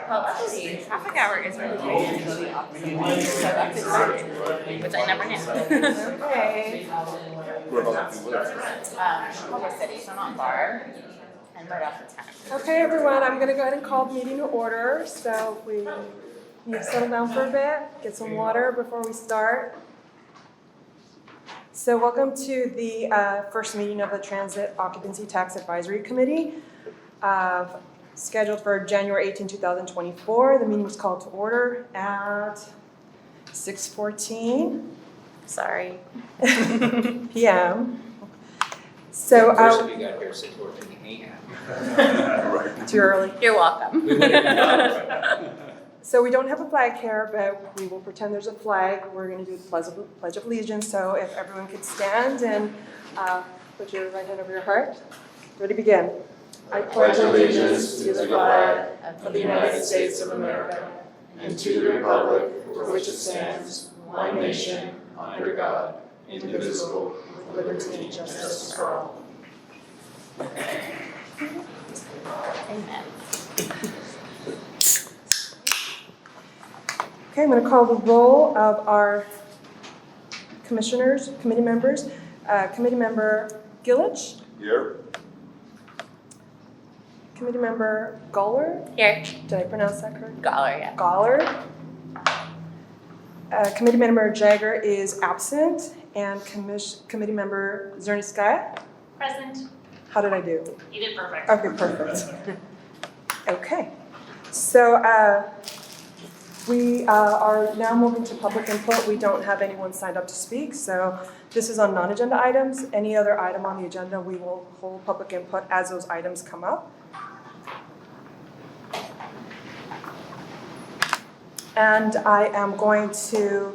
Well, luckily, traffic hour is really great, so that's exciting, which I never knew. Okay. Where about you live? Culver City, so not far, and right off the 10. Okay, everyone, I'm going to go ahead and call the meeting to order. So if we need to settle down for a bit, get some water before we start. So welcome to the first meeting of the Transit Occupancy Tax Advisory Committee, scheduled for January 18, 2024. The meeting was called to order at 6:14. Sorry. p.m. So First, we got here 6:14 a.m. too early. You're welcome. We would have been done. So we don't have a flag here, but we will pretend there's a flag. We're going to do the Pledge of Allegiance. So if everyone could stand and put your right hand over your heart. Ready, begin. I pledge allegiance to the flag of the United States of America and to the republic for which it stands, one nation, under God, indivisible, with liberty and justice for all. Amen. Okay, I'm going to call the roll of our commissioners, committee members. Committee member Gillich. Here. Committee member Goller. Here. Did I pronounce that correct? Galler, yeah. Goller. Committee member Jagger is absent, and committee member Zerniskaya. Present. How did I do? You did perfect. Okay, perfect. Okay, so we are now moving to public input. We don't have anyone signed up to speak, so this is on non-agenda items. Any other item on the agenda, we will hold public input as those items come up. And I am going to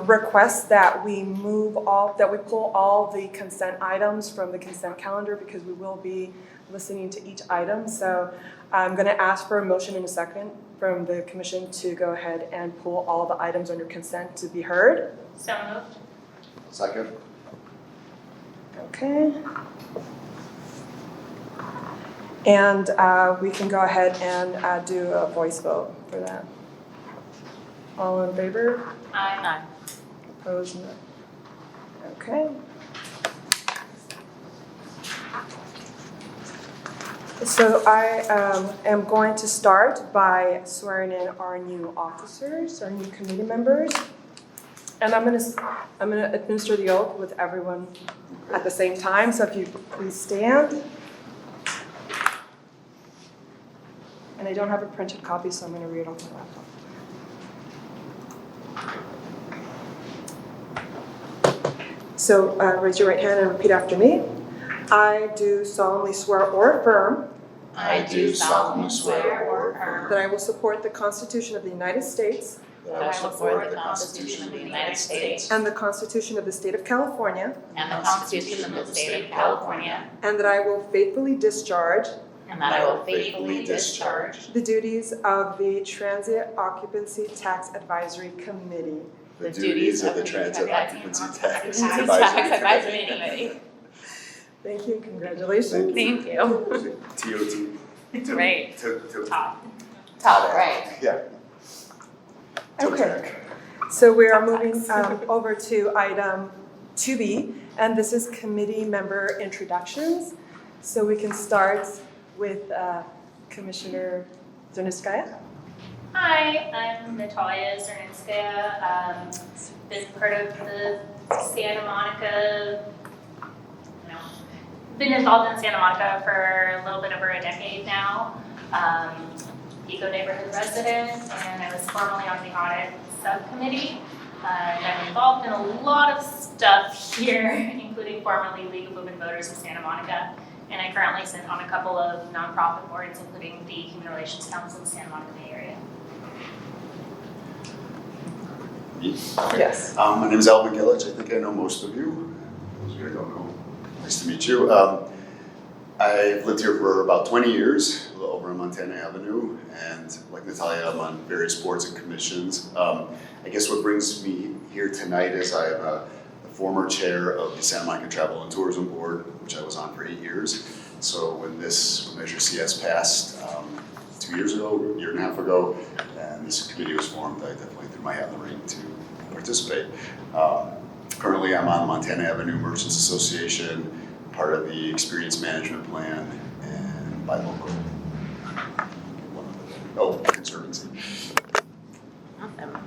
request that we pull all the consent items from the consent calendar because we will be listening to each item. So I'm going to ask for a motion in a second from the commission to go ahead and pull all the items under consent to be heard. So moved. Second. Okay. And we can go ahead and do a voice vote for that. All in favor? Aye. Opposed? No. Okay. So I am going to start by swearing in our new officers, our new committee members. And I'm going to administer the oath with everyone at the same time. So if you please stand. And I don't have a printed copy, so I'm going to read off my laptop. So raise your right hand and repeat after me. I do solemnly swear or affirm I do solemnly swear or affirm that I will support the Constitution of the United States that I will support the Constitution of the United States and the Constitution of the State of California, And the Constitution of the State of California, and that I will faithfully discharge and that I will faithfully discharge the duties of the Transit Occupancy Tax Advisory Committee. The duties of the Transit Occupancy Tax Advisory Advisory Committee. Committee. Thank you. Congratulations. Thank you. TOT. Right. Top. Top, right. Yeah. Okay. So we are moving over to item 2B, and this is committee member introductions. So we can start with Commissioner Zerniskaya. Hi, I'm Natalia Zernitskaya. Been part of the Santa Monica, been involved in Santa Monica for a little bit over a decade now. Eco neighborhood resident, and I was formerly on the audit subcommittee. And I'm involved in a lot of stuff here, including formerly League of Women Voters of Santa Monica. And I currently sit on a couple of nonprofit boards, including the Human Relations Council of the Santa Monica Bay Area. Yes. My name is Alvin Gillich. I think I know most of you. Those of you I don't know, nice to meet you. I've lived here for about 20 years, a little over on Montana Avenue, and like Natalia, I'm on various boards and commissions. I guess what brings me here tonight is I am a former chair of the Santa Monica Travel and Tourism Board, which I was on for 8 years. So when Measure CS passed 2 2 years ago, a year and a half ago, and this committee was formed. I definitely threw my hat in the ring to participate. Currently, I'm on the Montana Avenue Merchants Association, part of the Experience Management Plan, and by local. Conservancy. Awesome.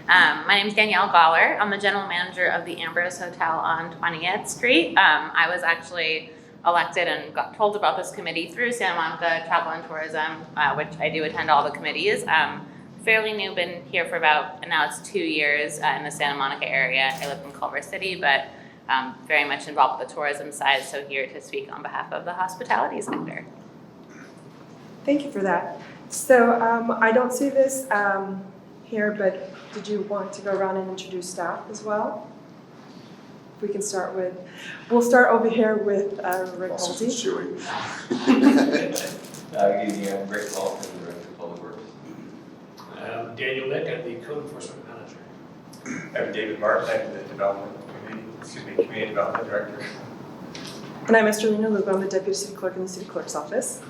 My name is Danielle Goller. I'm the general manager of the Ambrose Hotel on 20th Street. I was actually elected and got told about this committee through Santa Monica Travel and Tourism, which I do attend all the committees. Fairly new, been here for about, now it's 2 years in the Santa Monica area. I live in Culver City, but very much involved with the tourism side, so here to speak on behalf of the hospitality sector. Thank you for that. So I don't see this here, but did you want to go around and introduce staff as well? If we can start with, we'll start over here with Rick Also Holsey. chewing. Rick Paulson, Director of Public Works. Daniel Nick, I'm the Code Enforcement Manager. I'm David Martin, I'm the Community Development Director. And I'm Esterlina Lugo, I'm the Deputy City Clerk in the City Clerk's Office.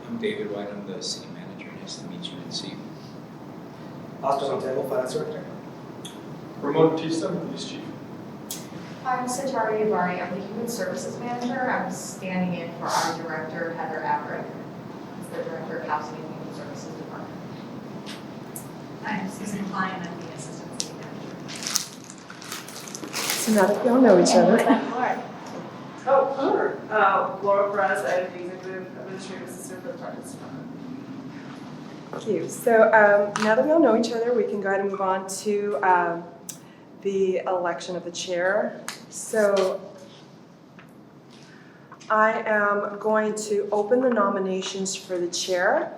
I'm David White, I'm the City Manager. Nice to meet you and see you. Oscar Santiago, Finance Director. Ramon Batista, Police Chief. I'm Satari Yabari, I'm the Human Services Manager. I'm standing in for our Director, Heather Averick, who's the Director of Housing and Human Services Department. I'm Susan Klein, I'm the Assistant City Manager. So now that we all know each other. Laura Perez, I'm the Executive Administrative Assistant for the Finance Department. Thank you. So now that we all know each other, we can go ahead and move on to the election of the chair. So I am going to open the nominations for the chair,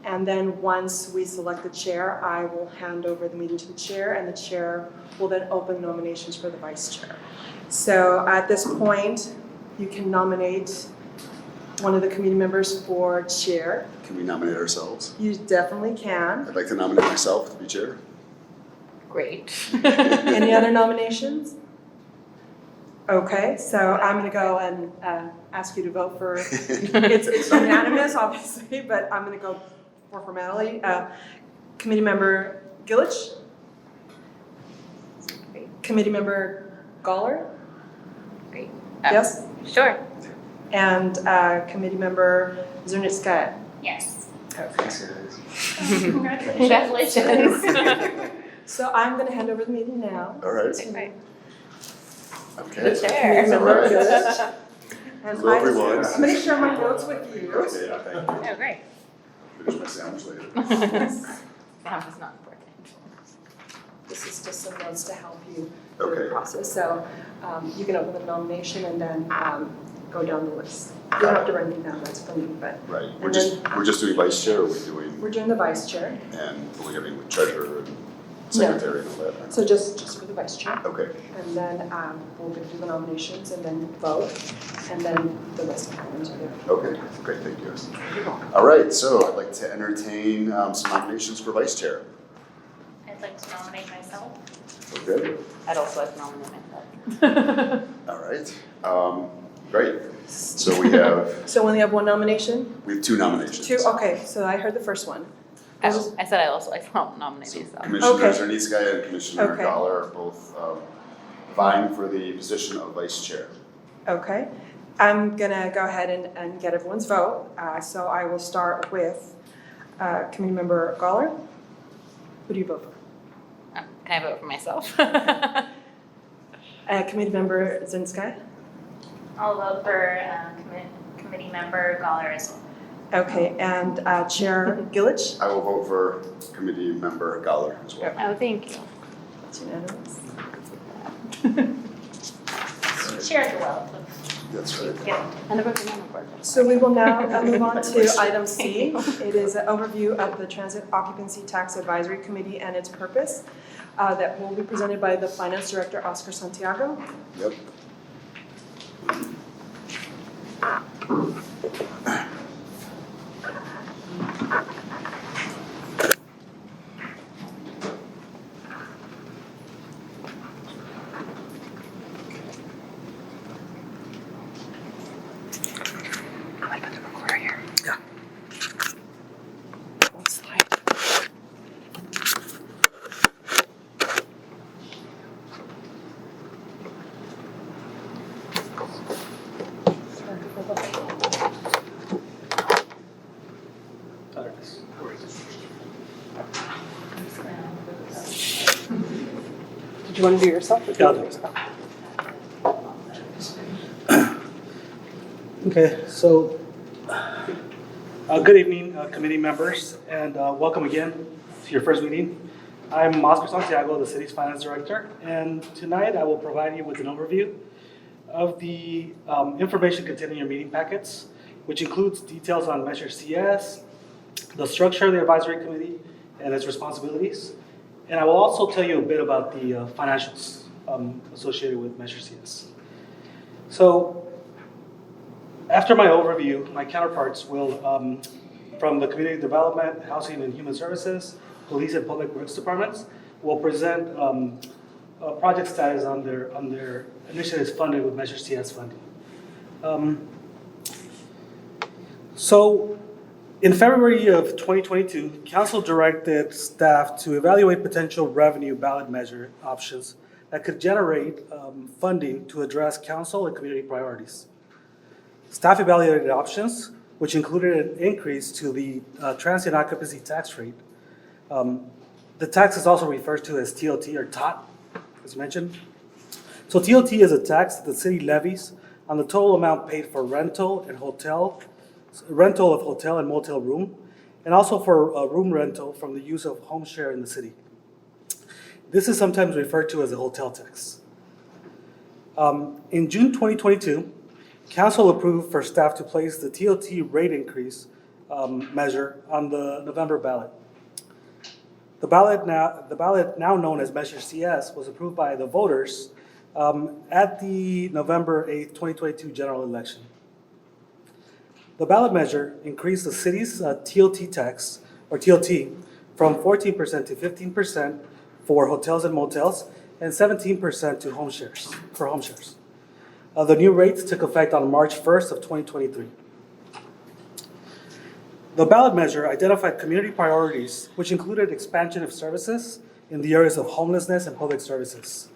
and then once we select the chair, I will hand over the meeting to the chair, and the chair will then open nominations for the vice chair. So at this point, you can nominate one of the committee members for chair. Can we nominate ourselves? You definitely can. I'd like to nominate myself to be chair. Great. Any other nominations? Okay, so I'm going to go and ask you to vote for, it's unanimous, obviously, but I'm going to go for formality. Committee member Gillich? Great. Committee member Goller? Great. Yes? Sure. And committee member Zernitskaya? Yes. Okay. Congratulations. So I'm going to hand over the meeting now. All right. Right. Okay. The chair. Committee member All right. Gillich. And Hello, everyone. I'm going to share my notes with you. Okay, yeah, thank you. Oh, great. Finish my sandwich later. Sound is not important. This is just some notes to help you through the Okay. process. So you can open the nomination and then go down the list. You don't have to write anything down, that's for me, but Right. And We're just doing vice chair, or we're doing, we're doing the vice chair. and we're having with treasurer and secretary and all that. So just for the vice chair. Okay. And then we'll go through the nominations and then vote. And then the rest of the items are there. Okay, great, thank you. All right, so I'd like to entertain some nominations for vice chair. I'd like to nominate myself. Okay, I'd also like to nominate myself. all right. Great. So we have, So we only have one nomination? we have two nominations. Two, okay, so I heard the first one. I said I'd also like to nominate So myself. Commissioner Okay. Zernitskaya and Commissioner Okay. Dollar are both vying for the position of vice chair. Okay. I'm gonna go ahead and get everyone's vote. So I will start with committee member Goller. Who do you vote for? Can I vote for myself? Committee member Zinskaya? I'll vote for committee member Goller as well. Okay, and Chair Gillich? I will vote for committee member Dollar as well. Oh, thank you. That's unanimous. Share the wealth of That's right. And the voting on the board. So we will now move on to item C. It is an overview of the Transit Occupancy Tax Advisory Committee and its purpose that will be presented by the Finance Director, Oscar Santiago. Yep. Did you want to do yourself? Or do you want to do yourself? Okay, so good evening, committee members, and welcome again to your first meeting. I'm Oscar Santiago, the city's finance director, and tonight I will provide you with an overview of the information contained in your meeting packets, which includes details on Measure CS, the structure of the advisory committee, and its responsibilities. And I will also tell you a bit about the financials associated with Measure CS. So, after my overview, my counterparts will, from the Community Development, Housing and Human Services, Police and Public Works Departments, will present a project status on their initiatives funded with Measure CS funding. So, in February of 2022, Council directed staff to evaluate potential revenue ballot measure options that could generate funding to address council and community priorities. Staff evaluated options, which included an increase to the transient occupancy tax rate. The tax is also referred to as TOT or TOT, as mentioned. So TOT is a tax that the city levies on the total amount paid for rental of hotel and motel room, and also for room rental from the use of home share in the city. This is sometimes referred to as a hotel tax. In June 2022, Council approved for staff to place the TOT rate increase measure on the November ballot. The ballot now known as Measure CS was approved by the voters at the November 8th, 2022 general election. The ballot measure increased the city's TOT tax, or TOT, from 14% to 15% for hotels and motels, and 17% to home shares, for home shares. The new rates took effect on March 1st of 2023. The ballot measure identified community priorities, which included expansion of services in the areas of homelessness and public services.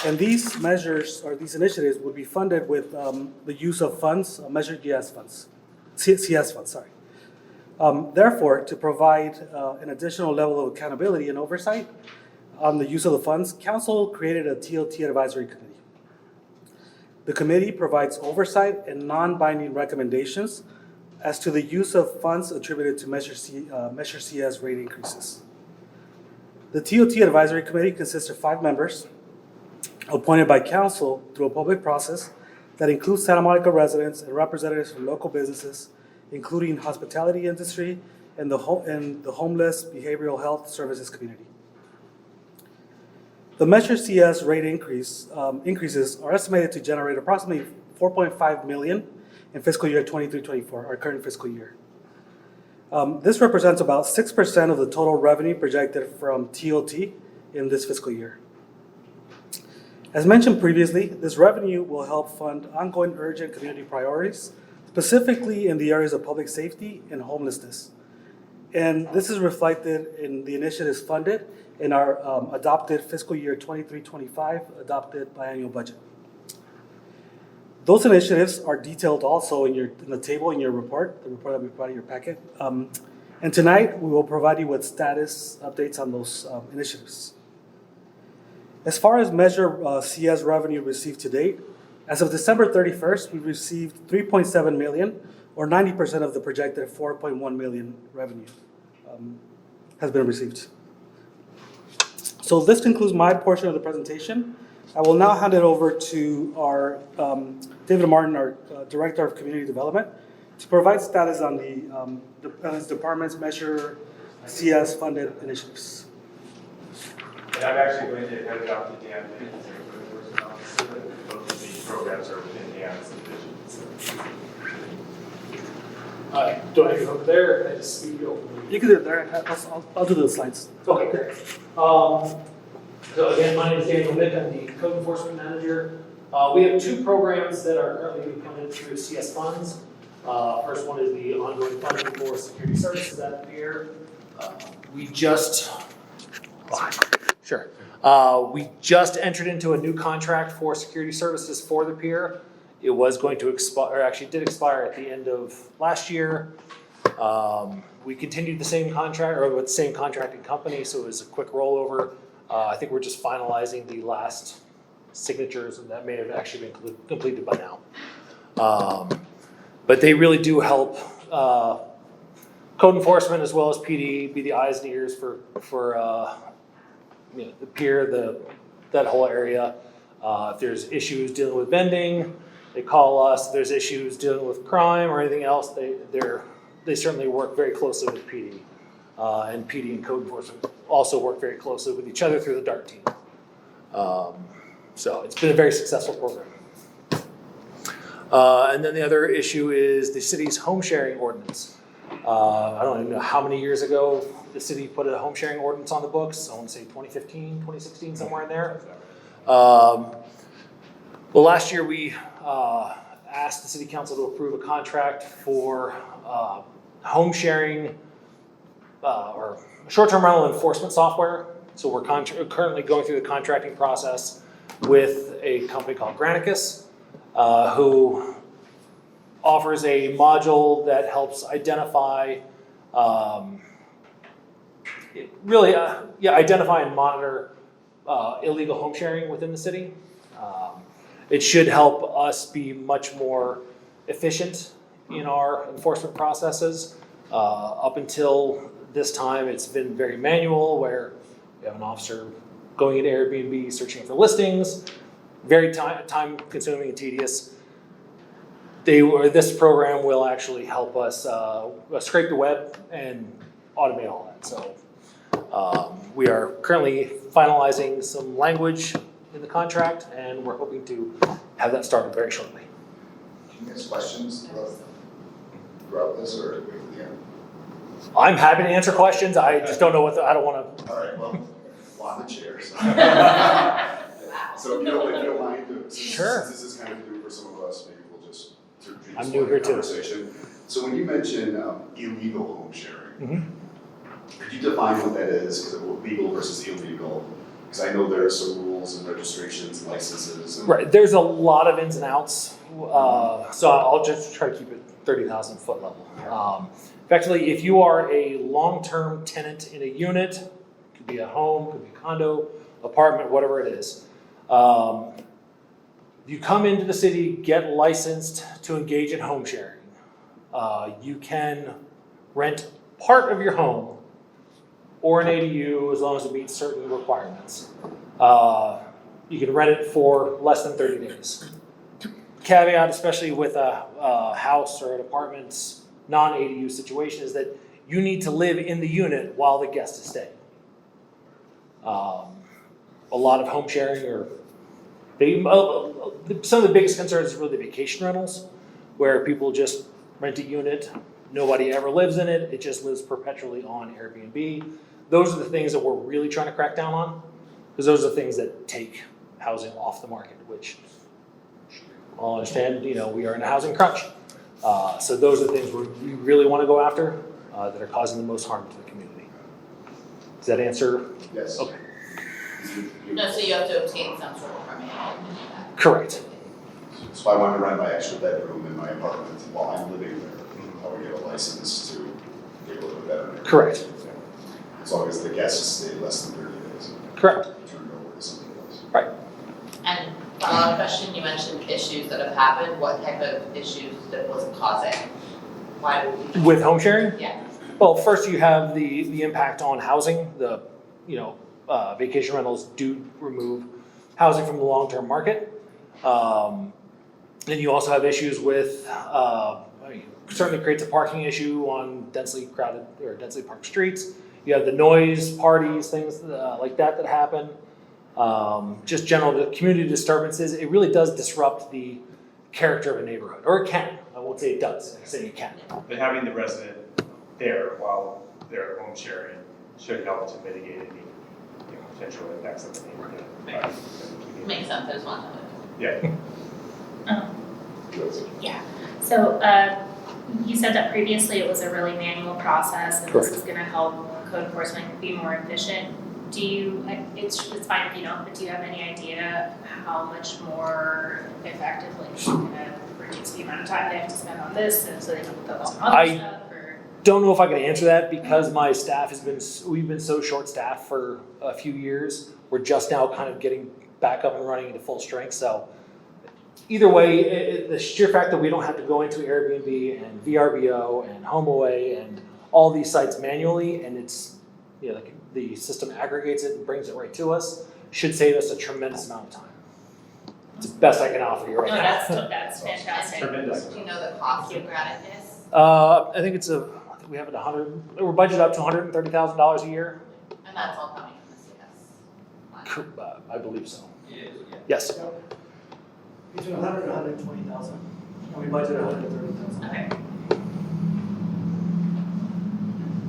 And these measures, or these initiatives, would be funded with the use of funds, Measure CS funds. Therefore, to provide an additional level of accountability and oversight on the use of the funds, Council created a TOT Advisory Committee. The committee provides oversight and non-binding recommendations as to the use of funds attributed to Measure CS rate increases. The TOT Advisory Committee consists of 5 members appointed by Council through a public process that includes Santa Monica residents and representatives from local businesses, including hospitality industry and the homeless behavioral health services community. The Measure CS rate increases are estimated to generate approximately $4.5 million in fiscal year 23-24, our current fiscal year. This represents about 6% of the total revenue projected from TOT in this fiscal year. As mentioned previously, this revenue will help fund ongoing urgent community priorities, specifically in the areas of public safety and homelessness. And this is reflected in the initiatives funded in our adopted fiscal year 23-25 adopted biannual budget. Those initiatives are detailed also in the table in your report, the report that we provided in your packet. And tonight we will provide you with status updates on those initiatives. As far as Measure CS revenue received to date, as of December 31st, we received $3.7 million, or 90% of the projected $4.1 million revenue has been received. So this concludes my portion of the presentation. I will now hand it over to our David Martin, our Director of Community Development, to provide status on his department's Measure CS funded initiatives. And I'm actually going to hand it off to Dan, because they're officer, and both of these programs are within Dan's division. So. Do I go over there, or can I just speak openly? You can do it there. I'll do the slides. Okay, great. So again, my name is Daniel Mick. I'm the Code Enforcement Manager. We have 2 programs that are currently being funded through CS funds. First one is the ongoing funding for security services at the pier. We just entered into a new contract for security services for the pier. It was going to expire, or actually did expire at the end of last year. We continued the same contract, or with the same contracting company, so it was a quick rollover. I think we're just finalizing the last signatures, and that may have actually been completed by now. But they really do help code enforcement as well as PD be the eyes and ears for the pier, that whole area. If there's issues dealing with vending, they call us. If there's issues dealing with crime or anything else, they certainly work very closely with PD. And PD and code enforcement also work very closely with each other through the DART team. So it's been a very successful program. And then the other issue is the city's home sharing ordinance. I don't even know how many years ago the city put a home sharing ordinance on the books. I want to say 2015, 2016, somewhere in there. Well, last year we asked the city council to approve a contract for home sharing or short-term rental enforcement software. So we're currently going through the contracting process with a company called Granicus, who offers a module that helps identify, identify and monitor illegal home sharing within the city. It should help us be much more efficient in our enforcement processes. Up until this time, it's been very manual, where we have an officer going into Airbnb, searching for listings, very time consuming and tedious. This program will actually help us scrape the web and automate all that. So we are currently finalizing some language in the contract, and we're hoping to have that started very shortly. Can you ask questions throughout this, or wait for the end? I'm happy to answer questions. I just don't know I don't want to. All right, well, on the chair. So, so if you don't mind, Sure. Since this is kind of new for some of us, maybe we'll just I'm new here too. Conversation. So when you mention illegal home sharing, could you define what that is? Because legal versus illegal. Because I know there are some rules and registrations and licenses. And Right, there's a lot of ins and outs. So I'll just try to keep it 30,000 foot level. Effectively, if you are a long-term tenant in a unit, it could be a home, could be a condo, apartment, whatever it is. You come into the city, get licensed to engage in home sharing. You can rent part of your home or an ADU as long as it meets certain requirements. You can rent it for less than 30 days. Caveat, especially with a house or an apartment's non-ADU situation, is that you need to live in the unit while the guest is staying. A lot of home sharing some of the biggest concerns is really vacation rentals, where people just rent a unit, nobody ever lives in it, it just lives perpetually on Airbnb. Those are the things that we're really trying to crack down on, because those are the things that take housing off the market, which I'll understand, we are in a housing crunch. So those are the things we really want to go after that are causing the most harm to the community. Does that answer? Yes. Okay. No, so you have to obtain some sort of permit. Correct. So I want to rent my extra bedroom in my apartment while I'm living there. I would get a license to be able to live better. Correct. As long as the guests stay less than 30 days. Correct. Turn it over to somebody else. Right. And follow-up question, you mentioned issues that have happened. What type of issues that was it causing? Why would we? With home sharing? Yeah. Well, first you have the impact on housing. Vacation rentals do remove housing from the long-term market. Then you also have issues with, certainly creates a parking issue on densely crowded or densely parked streets. You have the noise, parties, things like that happen. Just general community disturbances. It really does disrupt the character of a neighborhood, or it can. I won't say it does, I say it can. But having the resident there while they're home sharing should help to mitigate any potential impacts of the neighborhood. Makes sense, there's one of it. Yeah. Yeah, so you said that previously it was a really manual process, and Correct. this is gonna help code enforcement be more efficient. It's fine if you don't, but do you have any idea how much more effectively it's gonna reduce the amount of time they have to spend on this, and so they can focus on other stuff, or? don't know if I can answer that because my staff we've been so short-staffed for a few years. We're just now kind of getting back up and running into full strength. So either way, the sheer fact that we don't have to go into Airbnb and VRBO and HomeAway and all these sites manually, and it's, the system aggregates it and brings it right to us, should save us a tremendous amount of time. It's the best I can offer you right No, now. that's fantastic. Tremendous. Do you know the cost of Granicus? I think we have it we're budgeted up to $130,000 a year. And that's all coming from the CS. I believe so. Yeah. Yes. Between 100 and 120,000. And we budgeted 130,000. Okay.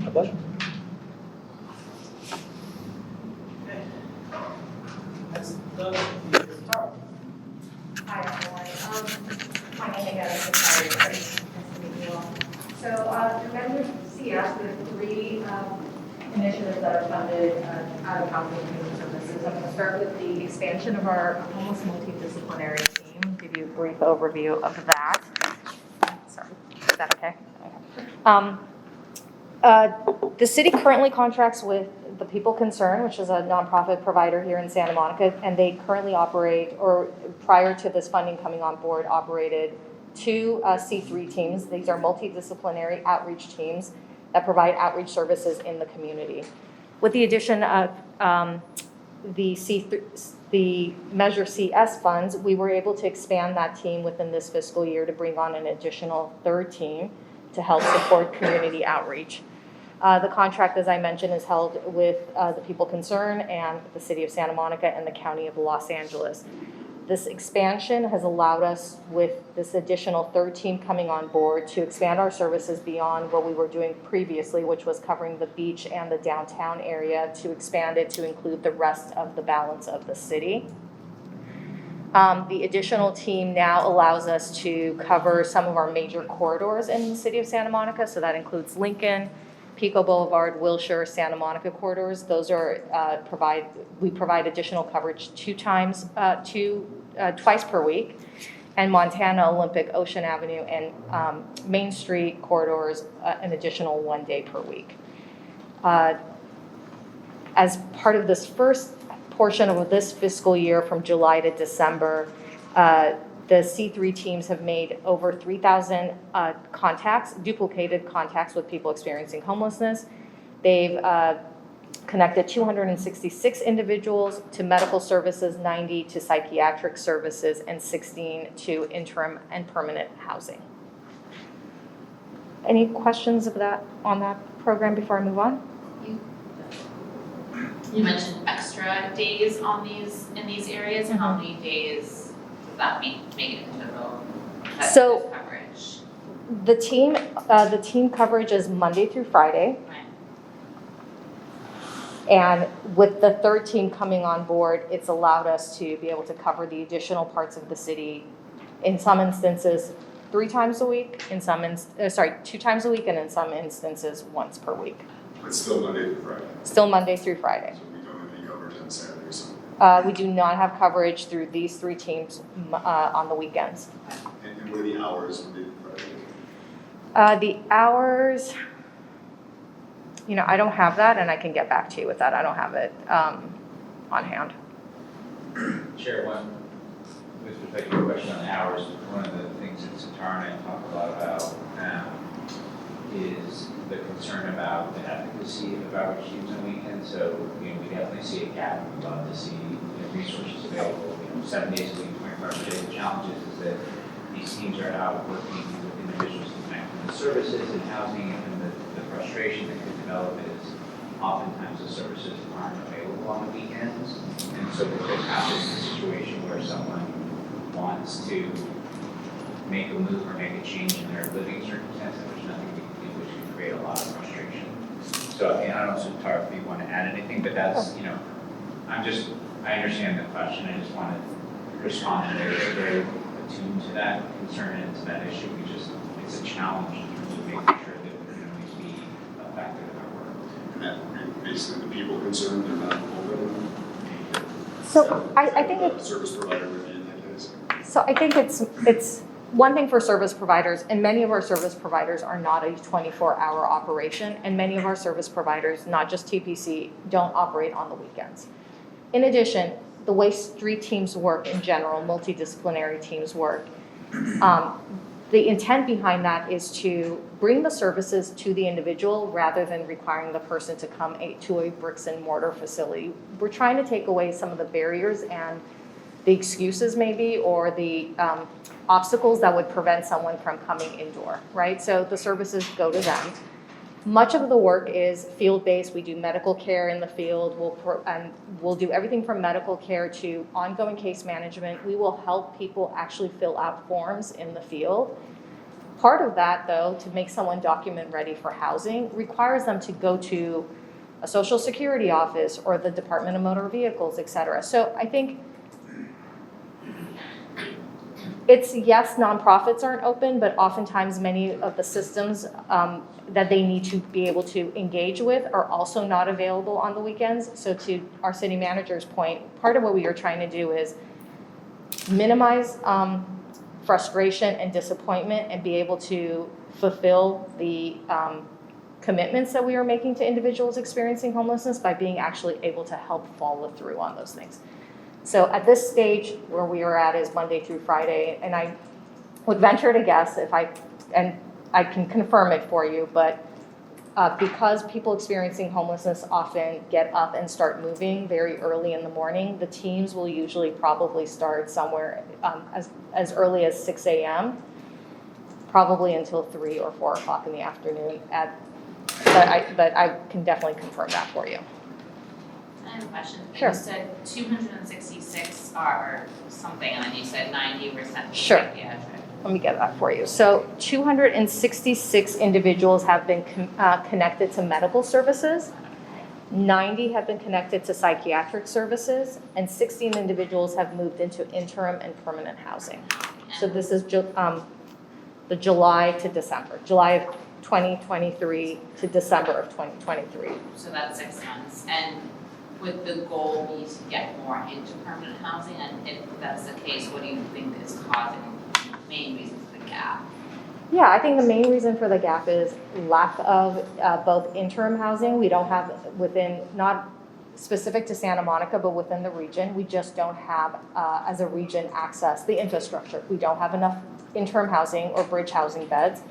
My pleasure. Next, Tara. Hi, everyone. My name again is Victoria. Nice to meet you all. So, remember CS, we have three initiatives that are funded out of housing and human services. I'm going to start with the expansion of our homeless multidisciplinary team, give you a brief overview of that. Sorry, is that okay? The city currently contracts with the People Concern, which is a nonprofit provider here in Santa Monica, and they currently operate, or prior to this funding coming on board, operated two C3 teams. These are multidisciplinary outreach teams that provide outreach services in the community. With the addition of the Measure CS funds, we were able to expand that team within this fiscal year to bring on an additional third team to help support community outreach. The contract, as I mentioned, is held with the People Concern and the City of Santa Monica and the County of Los Angeles. This expansion has allowed us, with this additional third team coming on board, to expand our services beyond what we were doing previously, which was covering the beach and the downtown area, to expand it to include the rest of the balance of the city. The additional team now allows us to cover some of our major corridors in the City of Santa Monica, so that includes Lincoln, Pico Boulevard, Wilshire, Santa Monica corridors. Those are we provide additional coverage twice per week, and Montana, Olympic, Ocean Avenue, and Main Street corridors an additional 1 day per week. As part of this first portion of this fiscal year, from July to December, the C3 teams have made over 3,000 duplicated contacts with people experiencing homelessness. They've connected 266 individuals to medical services, 90 to psychiatric services, and 16 to interim and permanent housing. Any questions on that program before I move on? You mentioned extra days in these areas. Mm-hmm. How many days does that make it in total? So- Coverage. The team coverage is Monday through Friday. Right. And with the third team coming on board, it's allowed us to be able to cover the additional parts of the city, in some instances 3 times a week, 2 times a week, and in some instances once per week. It's still Monday through Friday, Still Monday through Friday. so we don't have any coverage on Saturday or Sunday. We do not have coverage through these 3 teams on the weekends. And what are the hours Monday through Friday? The hours, I don't have that, and I can get back to you with that. I don't have it on hand. Chair, with respect to your question on the hours, one of the things that Satara and I talk a lot about is the concern about the efficacy of outreach teams on weekends. So, we definitely see a gap. We'd love to see resources available, 7 days a week, 24 hours a day. The challenge is that these teams are out working with individuals to connect with the services and housing, and the frustration that could develop is oftentimes the services aren't available on the weekends. And so there could happen a situation where someone wants to make a move or make a change in their living circumstances, which nothing we can do, which can create a lot of frustration. So, I don't know, Tara, if you want to add anything, but that's, I understand the question. I just want to respond to it. Very attuned to that concern and to that issue. It's a challenge in terms of making sure that we can always be effective in our work. And that, basically, the People Concerned, they're not open. So I think The service provider would be in that case. So I think it's one thing for service providers, and many of our service providers are not a 24-hour operation, and many of our service providers, not just TPC, don't operate on the weekends. In addition, the way street teams work in general, multidisciplinary teams work, the intent behind that is to bring the services to the individual rather than requiring the person to come to a bricks and mortar facility. We're trying to take away some of the barriers and the excuses maybe, or the obstacles that would prevent someone from coming indoor, right? So the services go to them. Much of the work is field-based. We do medical care in the field. We'll do everything from medical care to ongoing case management. We will help people actually fill out forms in the field. Part of that, though, to make someone document ready for housing, requires them to go to a Social Security office or the Department of Motor Vehicles, et cetera. So I think it's, yes, nonprofits aren't open, but oftentimes many of the systems that they need to be able to engage with are also not available on the weekends. So to our city manager's point, part of what we are trying to do is minimize frustration and disappointment and be able to fulfill the commitments that we are making to individuals experiencing homelessness by being actually able to help follow through on those things. So at this stage, where we are at is Monday through Friday, and I would venture to guess and I can confirm it for you, but because people experiencing homelessness often get up and start moving very early in the morning, the teams will usually probably start somewhere as early as 6 a.m., probably until 3 or 4 o'clock in the afternoon. But I can definitely confirm that for you. I have a question. Sure. You said 266 are something, and then you said 90%. Sure. Yeah, sure. Let me get that for you. So 266 individuals have been connected to medical services, 90 have been connected to psychiatric services, and 16 individuals have moved into interim and permanent housing. So this is the July to December, July of 2023 to December of 2023. So that's 6 months. And would the goal be to get more into permanent housing? And if that's the case, what do you think is causing main reasons for the gap? Yeah, I think the main reason for the gap is lack of both interim housing. We don't have within, not specific to Santa Monica, but within the region, we just don't have, as a region, access, the infrastructure. We don't have enough interim housing or bridge housing beds,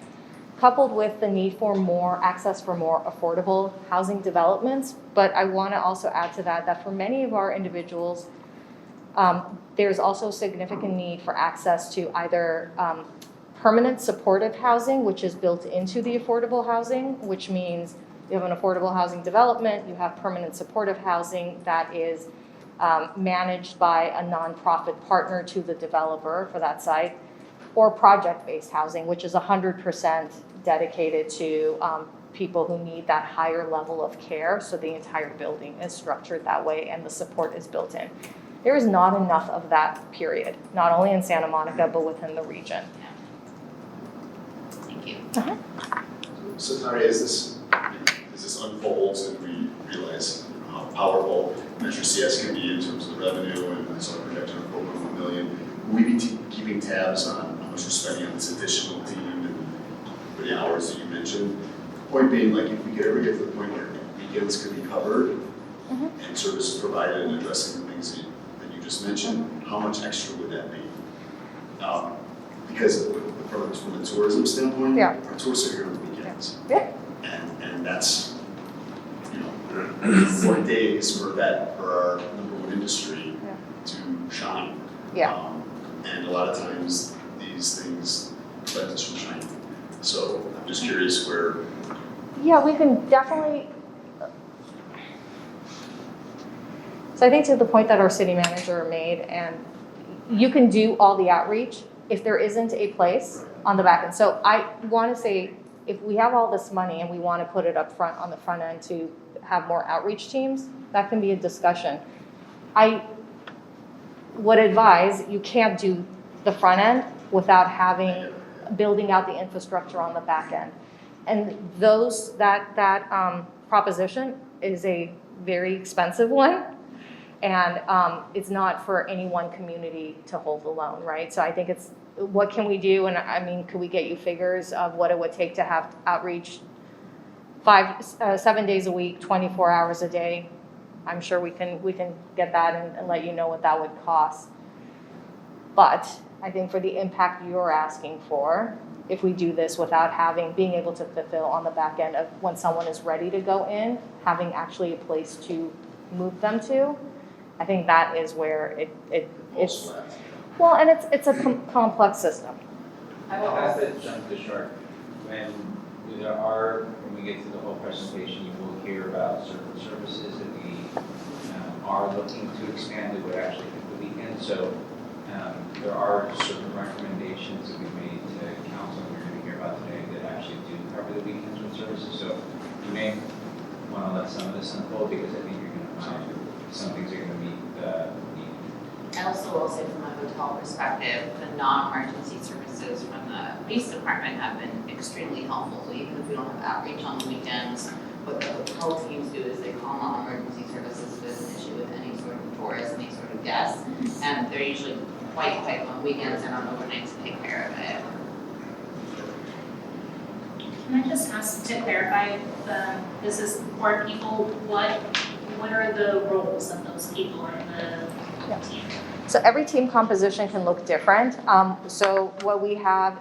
coupled with the need for more access for more affordable housing developments. But I want to also add to that for many of our individuals, there's also significant need for access to either permanent supportive housing, which is built into the affordable housing, which means you have an affordable housing development, you have permanent supportive housing that is managed by a nonprofit partner to the developer for that site, or project-based housing, which is 100% dedicated to people who need that higher level of care, so the entire building is structured that way and the support is built in. There is not enough of that, period, not only in Santa Monica, but within the region. Thank you. So Tari, as this unfolds and we realize how powerful Measure CS can be in terms of the revenue and sort of projection of 4.1 million, will we be keeping tabs on how much you're spending on this additional team and for the hours that you mentioned? Point being, like, if we could ever get to the point where weekends could be covered and services provided and addressing the things that you just mentioned, how much extra would that be? Because from a tourism standpoint, our tourists are here on the weekends. Yeah. And that's, 4 days for our number one industry to shine. Yeah. And a lot of times these things prevent us from shining. So I'm just curious where. Yeah, we can definitely. So I think to the point that our city manager made, and you can do all the outreach if there isn't a place on the back end. So I want to say, if we have all this money and we want to put it up front on the front end to have more outreach teams, that can be a discussion. I would advise you can't do the front end without building out the infrastructure on the back end. And that proposition is a very expensive one. And it's not for any one community to hold alone, right? So I think what can we do? And I mean, could we get you figures of what it would take to have outreach 7 days a week, 24 hours a day? I'm sure we can get that and let you know what that would cost. But I think for the impact you're asking for, if we do this without being able to fulfill on the back end of when someone is ready to go in, having actually a place to move them to, I think that is where it's, well, and it's a complex system. I have to jump the shark. When we get to the whole presentation, you will hear about certain services that we are looking to expand that would actually hit the weekend. So there are certain recommendations that we've made to council, and you're going to hear about today, that actually do cover the weekends with services. So you may want to let some of this unfold, because I think you're going to find some things are going to meet the need. I also will say from a hotel perspective, the non-emergency services from the police department have been extremely helpful. So even if we don't have outreach on the weekends, what the hotel teams do is they call non-emergency services if there's an issue with any sort of tourist, any sort of guest, and they're usually quite quick on weekends and on overnights to take care of it. Can I just ask to clarify, this is for people, what are the roles of those people in the team? So every team composition can look different. So what we have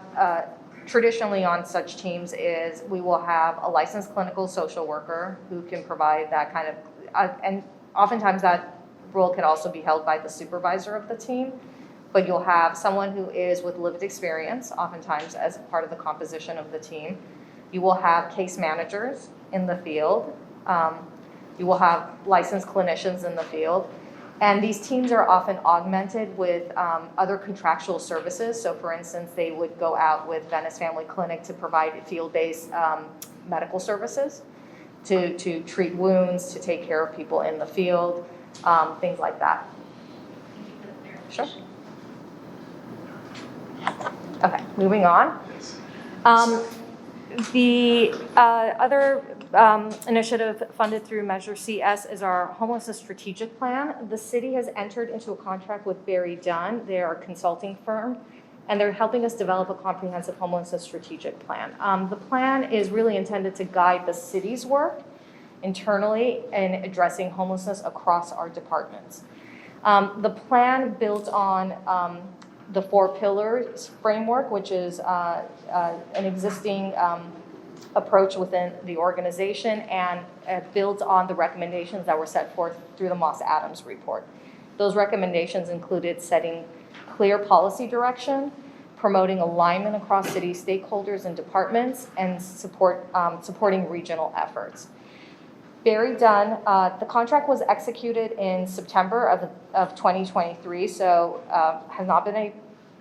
traditionally on such teams is we will have a licensed clinical social worker who can provide that kind of, and oftentimes that role can also be held by the supervisor of the team. But you'll have someone who is with lived experience, oftentimes as part of the composition of the team. You will have case managers in the field. You will have licensed clinicians in the field. And these teams are often augmented with other contractual services. So for instance, they would go out with Venice Family Clinic to provide field-based medical services, to treat wounds, to take care of people in the field, things like that. Sure. Okay, moving on. The other initiative funded through Measure CS is our homelessness strategic plan. The city has entered into a contract with Barry Dunn. They are a consulting firm, and they're helping us develop a comprehensive homelessness strategic plan. The plan is really intended to guide the city's work internally in addressing homelessness across our departments. The plan built on the 4 pillars framework, which is an existing approach within the organization, and builds on the recommendations that were set forth through the Moss Adams report. Those recommendations included setting clear policy direction, promoting alignment across city stakeholders and departments, and supporting regional efforts. Barry Dunn, the contract was executed in September of 2023, so has not been a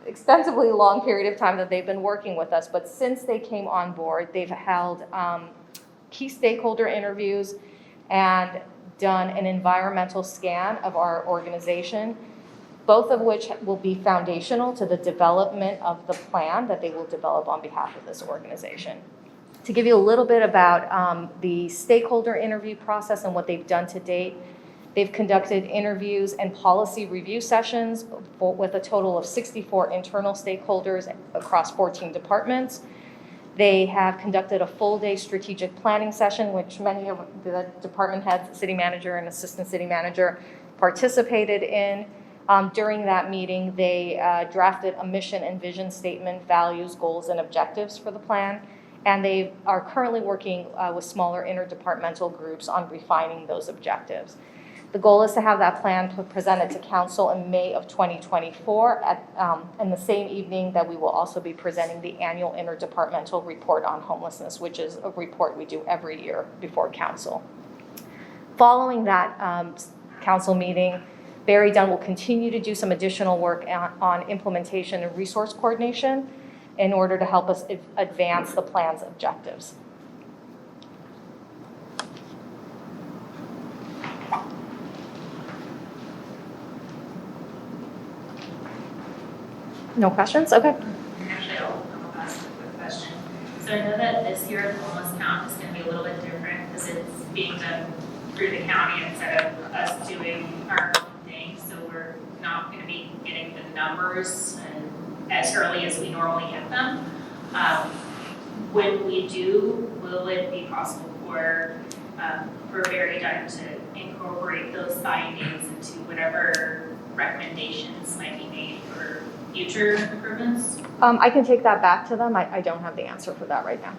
extensively long period of time that they've been working with us, but since they came on board, they've held key stakeholder interviews and done an environmental scan of our organization, both of which will be foundational to the development of the plan that they will develop on behalf of this organization. To give you a little bit about the stakeholder interview process and what they've done to date, they've conducted interviews and policy review sessions with a total of 64 internal stakeholders across 14 departments. They have conducted a full-day strategic planning session, which many of the department heads, city manager and assistant city manager, participated in. During that meeting, they drafted a mission and vision statement, values, goals, and objectives for the plan. And they are currently working with smaller interdepartmental groups on refining those objectives. The goal is to have that plan presented to council in May of 2024 in the same evening that we will also be presenting the annual interdepartmental report on homelessness, which is a report we do every year before council. Following that council meeting, Barry Dunn will continue to do some additional work on implementation and resource coordination in order to help us advance the plan's objectives. No questions? Okay. Actually, I'll ask a quick question. So I know that this year the homeless count is going to be a little bit different because it's being done through the county instead of us doing our own thing. So we're not going to be getting the numbers and as early as we normally get them. When we do, will it be possible for Barry Dunn to incorporate those findings into whatever recommendations might be made for future improvements? I can take that back to them. I don't have the answer for that right now.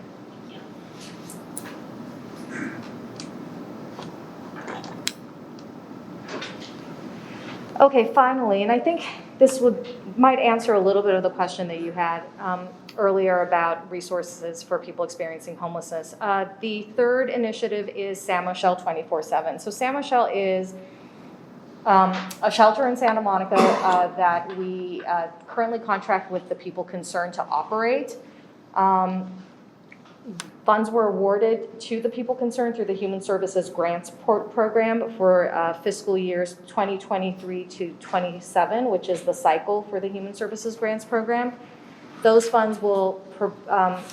Okay, finally, and I think this might answer a little bit of the question that you had earlier about resources for people experiencing homelessness. The third initiative is San Michelle 24/7. So San Michelle is a shelter in Santa Monica that we currently contract with the people concerned to operate. Funds were awarded to the people concerned through the Human Services Grants Program for fiscal years 2023 to 27, which is the cycle for the Human Services Grants Program. Those funds will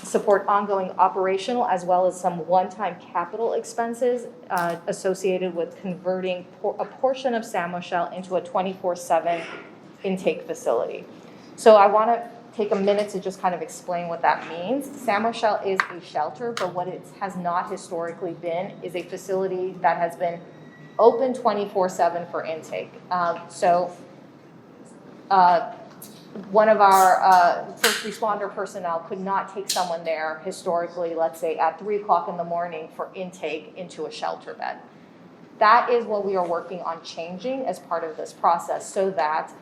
support ongoing operational as well as some one-time capital expenses associated with converting a portion of San Michelle into a 24/7 intake facility. So I want to take a minute to just kind of explain what that means. San Michelle is a shelter, but what it has not historically been is a facility that has been open 24/7 for intake. One of our first responder personnel could not take someone there historically, let's say at 3 o'clock in the morning for intake into a shelter bed. That is what we are working on changing as part of this process so that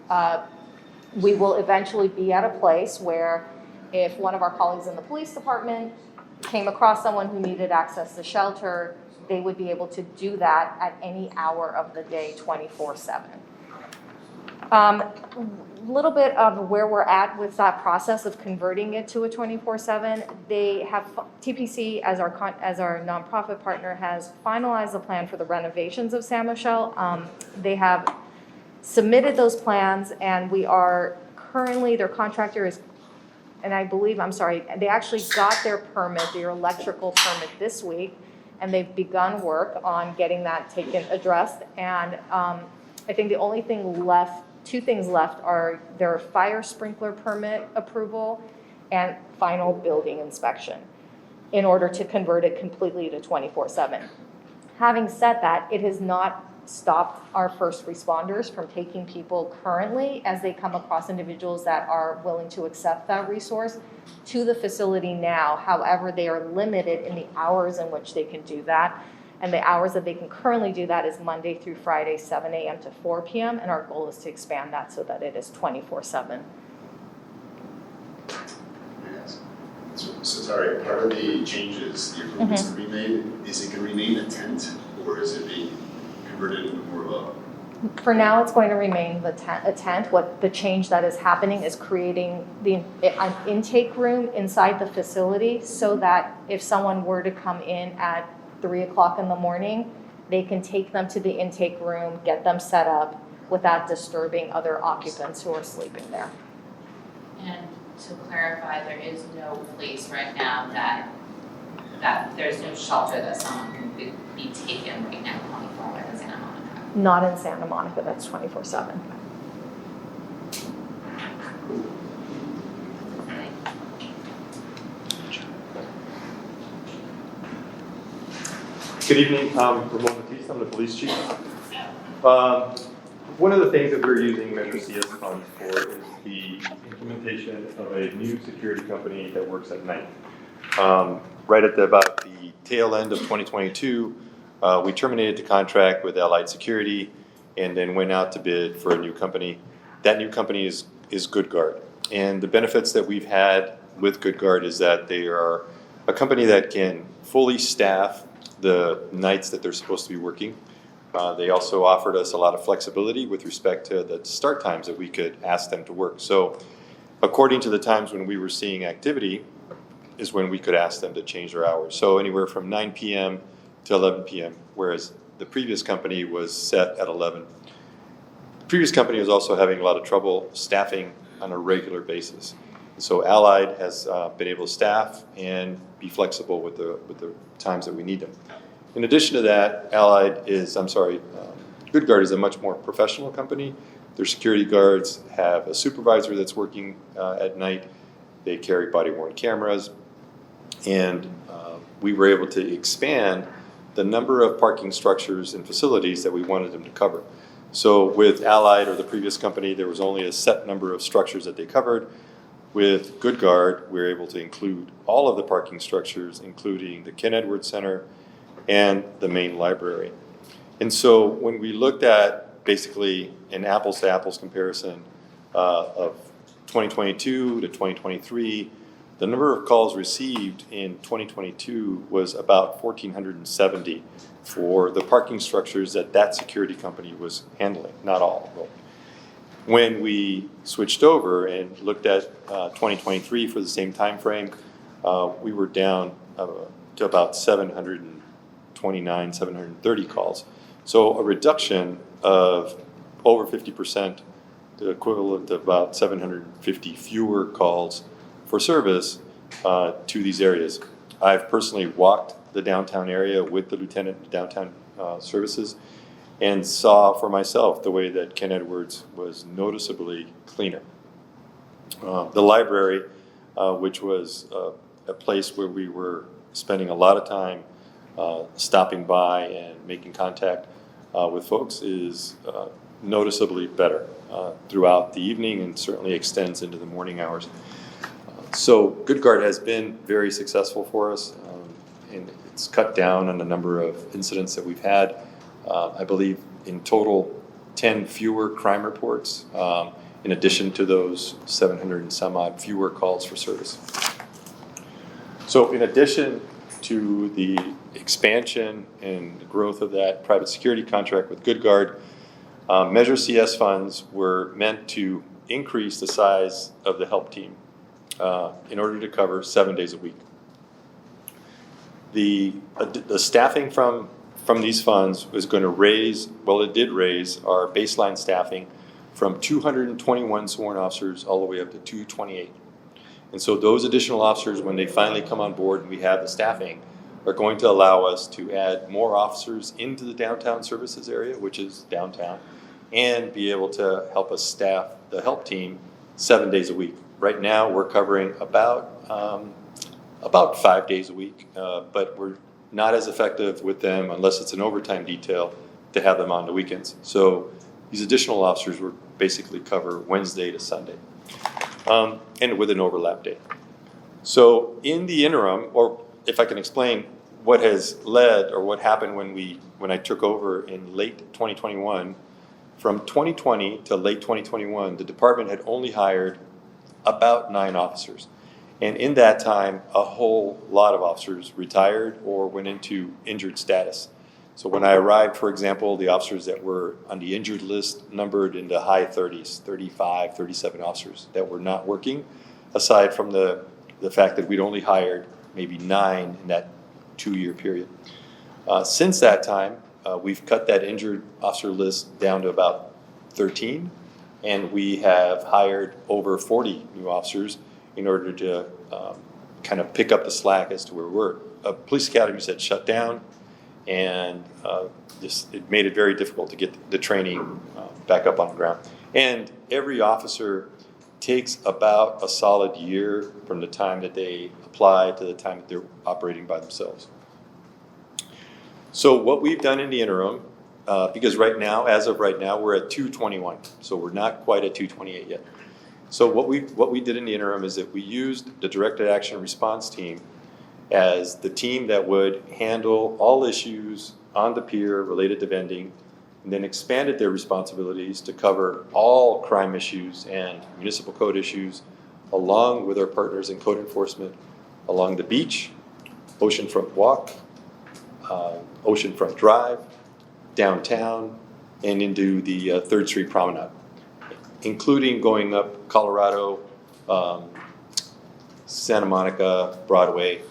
we will eventually be at a place where if one of our colleagues in the police department came across someone who needed access to shelter, they would be able to do that at any hour of the day, 24/7. Little bit of where we're at with that process of converting it to a 24/7. They have TPC as our nonprofit partner has finalized the plan for the renovations of San Michelle. They have submitted those plans, and we are currently, their contractor is, and I believe, I'm sorry, they actually got their permit, their electrical permit this week, and they've begun work on getting that addressed. And I think the only thing left, two things left are their fire sprinkler permit approval and final building inspection in order to convert it completely to 24/7. Having said that, it has not stopped our first responders from taking people currently as they come across individuals that are willing to accept that resource to the facility now. However, they are limited in the hours in which they can do that. And the hours that they can currently do that is Monday through Friday, 7 a.m. to 4 p.m. And our goal is to expand that so that it is 24/7. Yes. So sorry, part of the changes, the improvements that we made, is it going to remain a tent or is it being converted into more of a? For now, it's going to remain a tent. What the change that is happening is creating an intake room inside the facility so that if someone were to come in at 3 o'clock in the morning, they can take them to the intake room, get them set up without disturbing other occupants who are sleeping there. And to clarify, there is no place right now that there's no shelter that someone can be taken right now 24 hours in Santa Monica. Not in Santa Monica, that's 24/7. Good evening, Ramon Batista, I'm the police chief. One of the things that we're using Measure CS funds for is the implementation of a new security company that works at night. Right at about the tail end of 2022, we terminated the contract with Allied Security and then went out to bid for a new company. That new company is GoodGuard. And the benefits that we've had with GoodGuard is that they are a company that can fully staff the nights that they're supposed to be working. They also offered us a lot of flexibility with respect to the start times that we could ask them to work. So according to the times when we were seeing activity is when we could ask them to change their hours. So anywhere from 9 p.m. to 11 p.m., whereas the previous company was set at 11. The previous company was also having a lot of trouble staffing on a regular basis. So Allied has been able to staff and be flexible with the times that we need them. In addition to that, GoodGuard is a much more professional company. Their security guards have a supervisor that's working at night. They carry body-worn cameras. And we were able to expand the number of parking structures and facilities that we wanted them to cover. So with Allied, or the previous company, there was only a set number of structures that they covered. With Good Guard, we were able to include all of the parking structures, including the Ken Edwards Center and the main library. And so when we looked at basically an apples to apples comparison of 2022 to 2023, the number of calls received in 2022 was about 1,470 for the parking structures that that security company was handling, not all. But when we switched over and looked at 2023 for the same time frame, we were down to about 729, 730 calls. So a reduction of over 50%, the equivalent of about 750 fewer calls for service to these areas. I've personally walked the downtown area with the lieutenant downtown services and saw for myself the way that Ken Edwards was noticeably cleaner. The library, which was a place where we were spending a lot of time stopping by and making contact with folks, is noticeably better throughout the evening and certainly extends into the morning hours. So Good Guard has been very successful for us, and it's cut down on the number of incidents that we've had. I believe in total 10 fewer crime reports, in addition to those 700 and some odd fewer calls for service. So in addition to the expansion and the growth of that private security contract with Good Guard, Measure CS funds were meant to increase the size of the help team in order to cover 7 days a week. The staffing from these funds was going to raise, well, it did raise our baseline staffing from 221 sworn officers all the way up to 228. And so those additional officers, when they finally come on board and we have the staffing, are going to allow us to add more officers into the downtown services area, which is downtown, and be able to help us staff the help team 7 days a week. Right now, we're covering about 5 days a week, but we're not as effective with them unless it's an overtime detail to have them on the weekends. So these additional officers will basically cover Wednesday to Sunday, and with an overlap day. So in the interim, or if I can explain what has led or what happened when I took over in late 2021, from 2020 to late 2021, the department had only hired about 9 officers. And in that time, a whole lot of officers retired or went into injured status. So when I arrived, for example, the officers that were on the injured list numbered in the high 30s, 35, 37 officers that were not working, aside from the fact that we'd only hired maybe 9 in that 2-year period. Since that time, we've cut that injured officer list down to about 13, and we have hired over 40 new officers in order to kind of pick up the slack as to where we were. Police academies had shut down, and it made it very difficult to get the training back up on the ground. And every officer takes about a solid year from the time that they apply to the time that they're operating by themselves. So what we've done in the interim, because right now, as of right now, we're at 221, so we're not quite at 228 yet. So what we did in the interim is that we used the Directed Action Response Team as the team that would handle all issues on the pier related to vending, and then expanded their responsibilities to cover all crime issues and municipal code issues, along with our partners in code enforcement along the beach, Oceanfront Walk, Oceanfront Drive, downtown, and into the 3rd Street Promenade, including going up Colorado, Santa Monica, Broadway,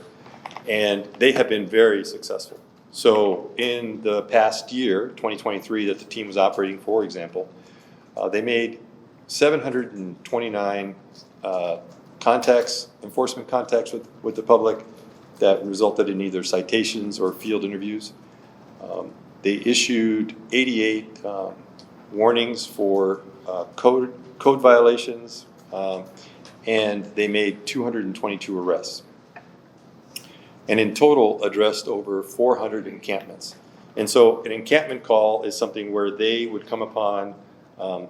and they have been very successful. So in the past year, 2023, that the team was operating, for example, they made 729 enforcement contacts with the public that resulted in either citations or field interviews. They issued 88 warnings for code violations, and they made 222 arrests. And in total, addressed over 400 encampments. And so an encampment call is something where they would come upon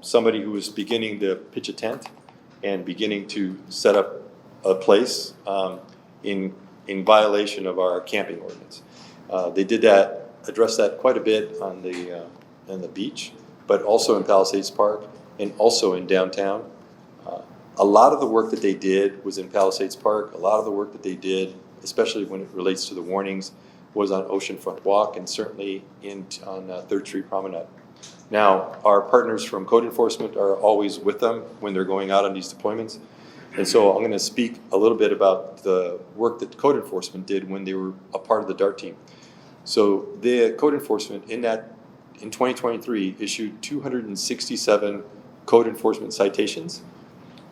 somebody who was beginning to pitch a tent and beginning to set up a place in violation of our camping ordinance. They did that, addressed that quite a bit on the beach, but also in Palisades Park and also in downtown. A lot of the work that they did was in Palisades Park. A lot of the work that they did, especially when it relates to the warnings, was on Oceanfront Walk and certainly on 3rd Street Promenade. Now, our partners from code enforcement are always with them when they're going out on these deployments. And so I'm going to speak a little bit about the work that code enforcement did when they were a part of the DART team. So the code enforcement in 2023 issued 267 code enforcement citations.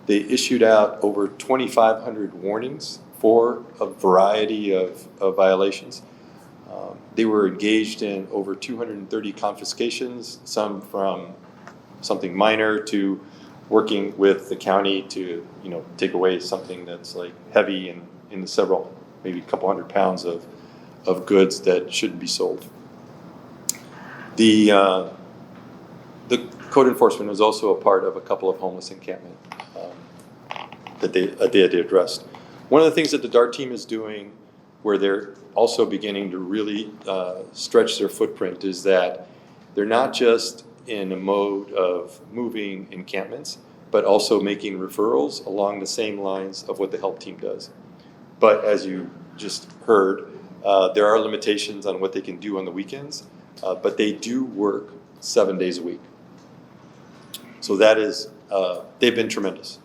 They issued out over 2,500 warnings for a variety of violations. They were engaged in over 230 confiscations, some from something minor to working with the county to, take away something that's like heavy and in the several, maybe a couple hundred pounds of goods that shouldn't be sold. The code enforcement was also a part of a couple of homeless encampment that they addressed. One of the things that the DART team is doing, where they're also beginning to really stretch their footprint, is that they're not just in a mode of moving encampments, but also making referrals along the same lines of what the help team does. But as you just heard, there are limitations on what they can do on the weekends, but they do work 7 days a week. So that is, they've been tremendous.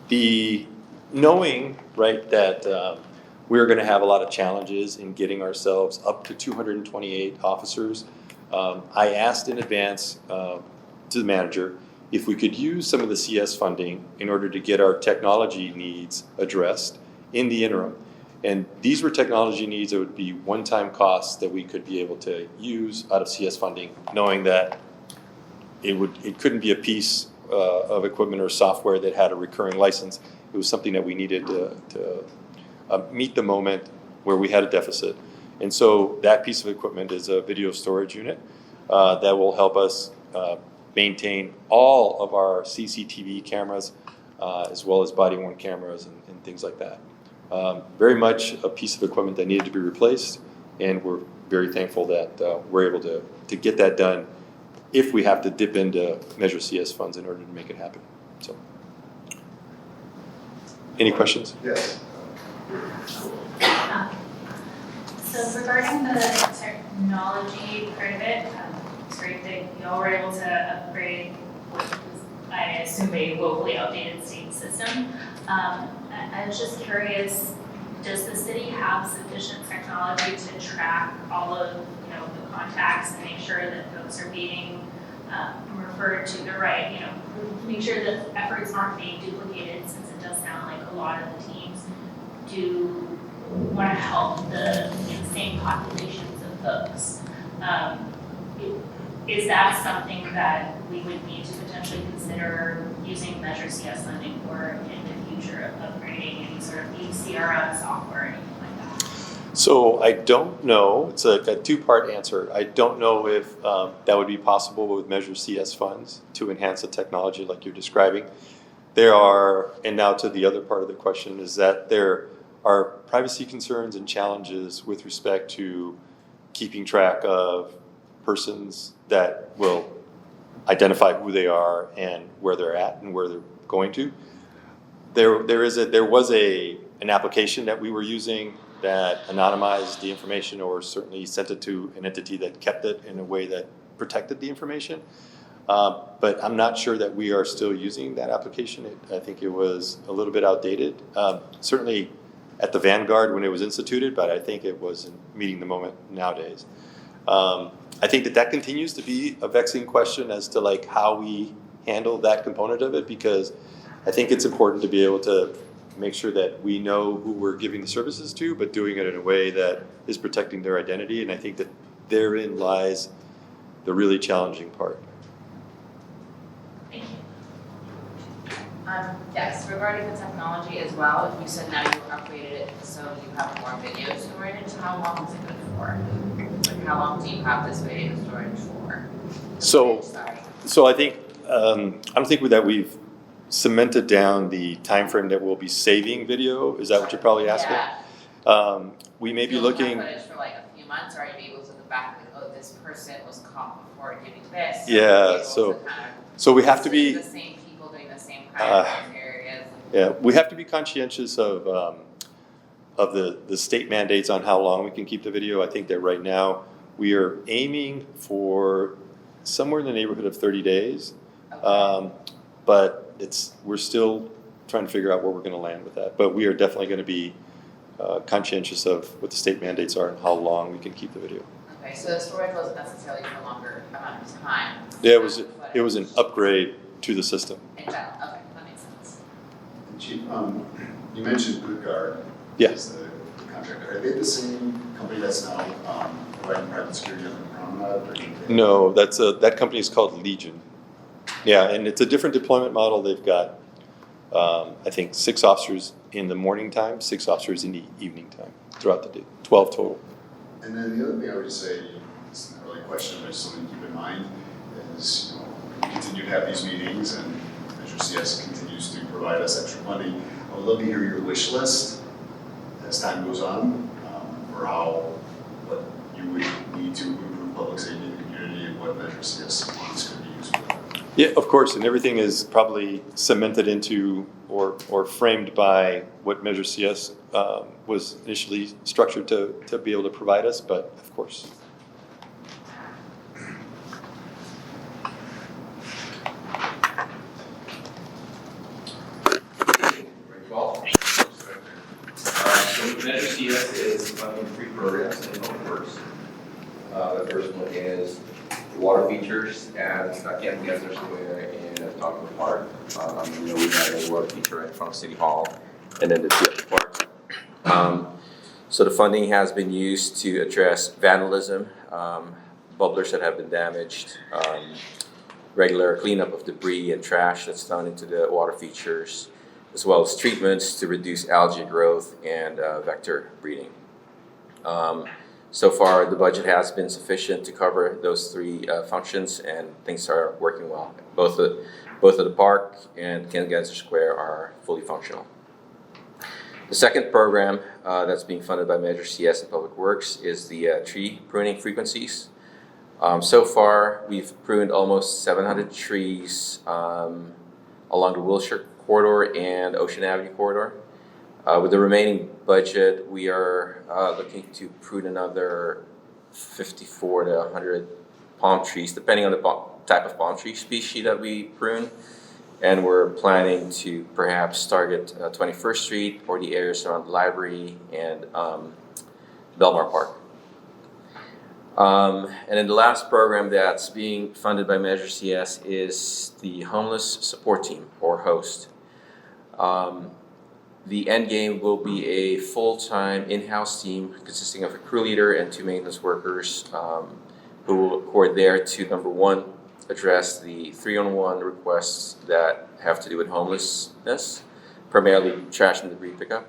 The knowing, right, that we're going to have a lot of challenges in getting ourselves up to 228 officers, I asked in advance to the manager if we could use some of the CS funding in order to get our technology needs addressed in the interim. And these were technology needs that would be one-time costs that we could be able to use out of CS funding, knowing that it couldn't be a piece of equipment or software that had a recurring license. It was something that we needed to meet the moment where we had a deficit. And so that piece of equipment is a video storage unit that will help us maintain all of our CCTV cameras as well as body-worn cameras and things like that. Very much a piece of equipment that needed to be replaced, and we're very thankful that we're able to get that done if we have to dip into Measure CS funds in order to make it happen. So, any questions? Yes. So regarding the technology part of it, it's great that y'all were able to upgrade what was, I assume, a locally updated state system. I was just curious, does the city have sufficient technology to track all of the contacts and make sure that folks are being referred to the right, make sure that efforts aren't being duplicated, since it does sound like a lot of the teams do want to help the same populations of folks. Is that something that we would need to potentially consider using Measure CS funding for in the future of upgrading any sort of CRM software or anything like that? So I don't know. It's a two-part answer. I don't know if that would be possible with Measure CS funds to enhance the technology like you're describing. There are, and now to the other part of the question, is that there are privacy concerns and challenges with respect to keeping track of persons that will identify who they are and where they're at and where they're going to. There was an application that we were using that anonymized the information, or certainly sent it to an entity that kept it in a way that protected the information. But I'm not sure that we are still using that application. I think it was a little bit outdated. Certainly at the vanguard when it was instituted, but I think it wasn't meeting the moment nowadays. I think that continues to be a vexing question as to how we handle that component of it, because I think it's important to be able to make sure that we know who we're giving the services to, but doing it in a way that is protecting their identity. And I think that therein lies the really challenging part. Yes, regarding the technology as well, you said now you upgraded it so you have more video storage. How long is it good for? Like how long do you have this video storage for? So I think, I'm thinking that we've cemented down the time frame that we'll be saving video. Is that what you're probably asking? Yeah. We may be You'll have looking. footage for like a few months, or are you able to look back and oh, this person was caught before doing this? Yeah, so we have to be. The same people doing the same crime in those areas. Yeah, we have to be conscientious of the state mandates on how long we can keep the video. I think that right now we are aiming for somewhere in the neighborhood of 30 days. Okay. But we're still trying to figure out where we're going to land with that. But we are definitely going to be conscientious of what the state mandates are and how long we can keep the video. Okay, so the storage wasn't necessarily for a longer amount of time. Yeah, it was an upgrade to the system. In general, okay, that makes sense. Chief, you mentioned Good Guard. Yeah. As the contractor. Are they the same company that's now providing private security on the promenade? Or do they- No, that company is called Legion. Yeah, and it's a different deployment model. They've got, I think, 6 officers in the morning time, 6 officers in the evening time throughout the day, 12 total. And then the other thing I would just say, it's not really a question, but just something to keep in mind, is we continue to have these meetings and Measure CS continues to provide us extra funding. I would love to hear your wish list as time goes on for what you would need to improve public safety in the community and what Measure CS funds could be used for. Yeah, of course, and everything is probably cemented into or framed by what Measure CS was initially structured to be able to provide us, but of course. So Measure CS is funding 3 programs in Public Works. The first one is the water features at Camp Gensler Square and Dogwood Park. We have a water feature right in front of City Hall, and then the TOT Park. So the funding has been used to address vandalism, bubblers that have been damaged, regular cleanup of debris and trash that's thrown into the water features, as well as treatments to reduce algae growth and vector breeding. So far, the budget has been sufficient to cover those 3 functions, and things are working well. Both of the park and Camp Gensler Square are fully functional. The second program that's being funded by Measure CS and Public Works is the tree pruning frequencies. So far, we've pruned almost 700 trees along the Wilshire Corridor and Ocean Avenue Corridor. With the remaining budget, we are looking to prune another 54 to 100 palm trees, depending on the type of palm tree species that we prune. And we're planning to perhaps target 21st Street or the areas around the library and Belmar Park. And then the last program that's being funded by Measure CS is the Homeless Support Team, or HOST. The end game will be a full-time in-house team consisting of a crew leader and 2 maintenance workers who are there to, number 1, address the 3-on-1 requests that have to do with homelessness, primarily trash and debris pickup.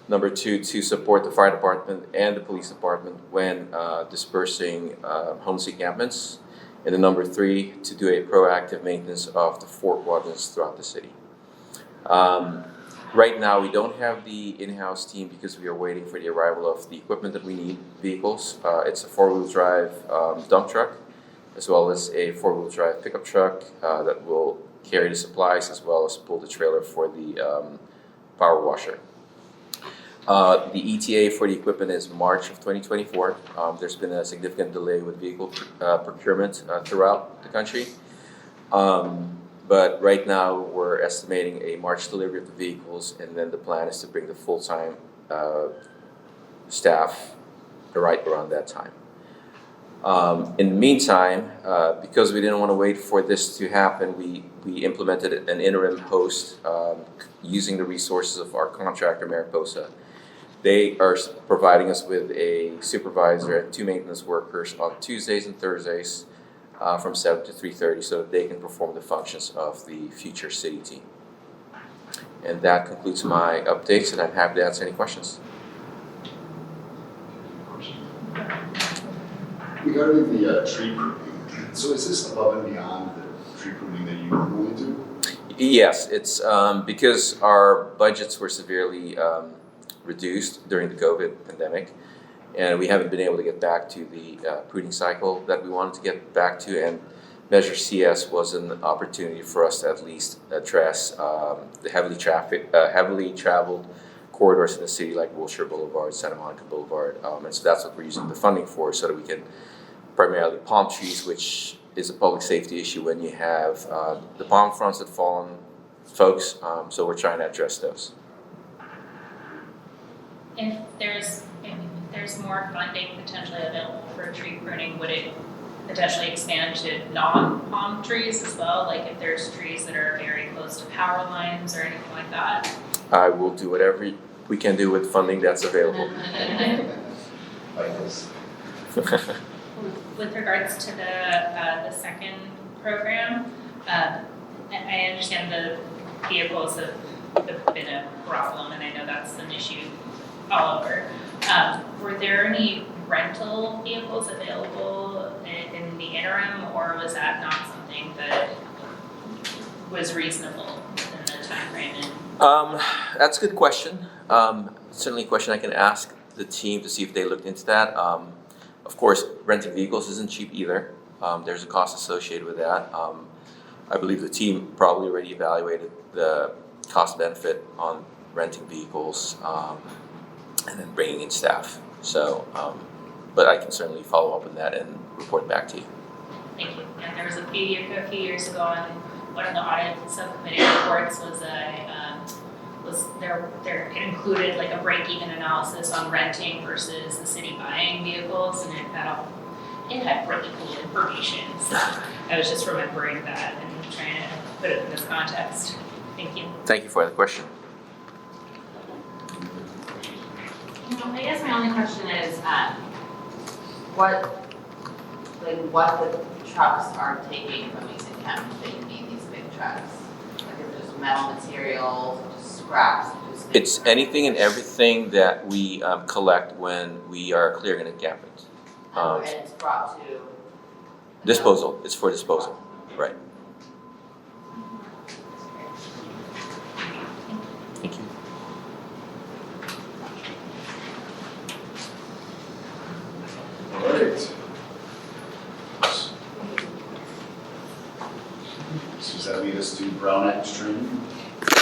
Number 2, to support the fire department and the police department when dispersing homeless encampments. And then number 3, to do a proactive maintenance of the 4 quadrants throughout the city. Right now, we don't have the in-house team because we are waiting for the arrival of the equipment that we need, vehicles. It's a 4-wheel drive dump truck, as well as a 4-wheel drive pickup truck that will carry the supplies, as well as pull the trailer for the power washer. The ETA for the equipment is March of 2024. There's been a significant delay with vehicle procurement throughout the country. But right now, we're estimating a March delivery of the vehicles, and then the plan is to bring the full-time staff right around that time. In the meantime, because we didn't want to wait for this to happen, we implemented an interim host using the resources of our contractor, Mariposa. They are providing us with a supervisor and 2 maintenance workers on Tuesdays and Thursdays from 7 to 3:30 so that they can perform the functions of the future city team. And that concludes my updates, and I'm happy to answer any questions. Regarding the tree pruning, so is this above and beyond the tree pruning that you normally do? Yes, it's because our budgets were severely reduced during the COVID pandemic, and we haven't been able to get back to the pruning cycle that we wanted to get back to, and Measure CS was an opportunity for us to at least address the heavily traveled corridors in the city like Wilshire Boulevard, Santa Monica Boulevard, and so that's what we're using the funding for, so that we can primarily palm trees, which is a public safety issue when you have the palm fronds that fall on folks, so we're trying to address those. If there's more funding potentially available for tree pruning, would it potentially expand to non-palm trees as well? Like if there's trees that are very close to power lines or anything like that? I will do whatever we can do with funding that's available. Like this. With regards to the second program, I understand the vehicles have been a problem, and I know that's an issue all over. Were there any rental vehicles available in the interim, or was that not something that was reasonable in the timeframe? That's a good question. Certainly a question I can ask the team to see if they looked into that. Of course, renting vehicles isn't cheap either. There's a cost associated with that. I believe the team probably already evaluated the cost benefit on renting vehicles and then bringing in staff. So, but I can certainly follow up on that and report back to you. Thank you. And there was a few years ago on one of the audit subcommittee reports it included like a break-even analysis on renting versus the city buying vehicles, and it had really cool information. So I was just remembering that and trying to put it in this context. Thank you. Thank you for the question. I guess my only question is, what the trucks are taking from Easton County that you need these big trucks? Like is it just metal materials, just scraps? It's anything and everything that we collect when we are clearing a gap. And it's brought to? Disposal. It's for disposal, right? Thank you. All right. So does that lead us to Brown Act training?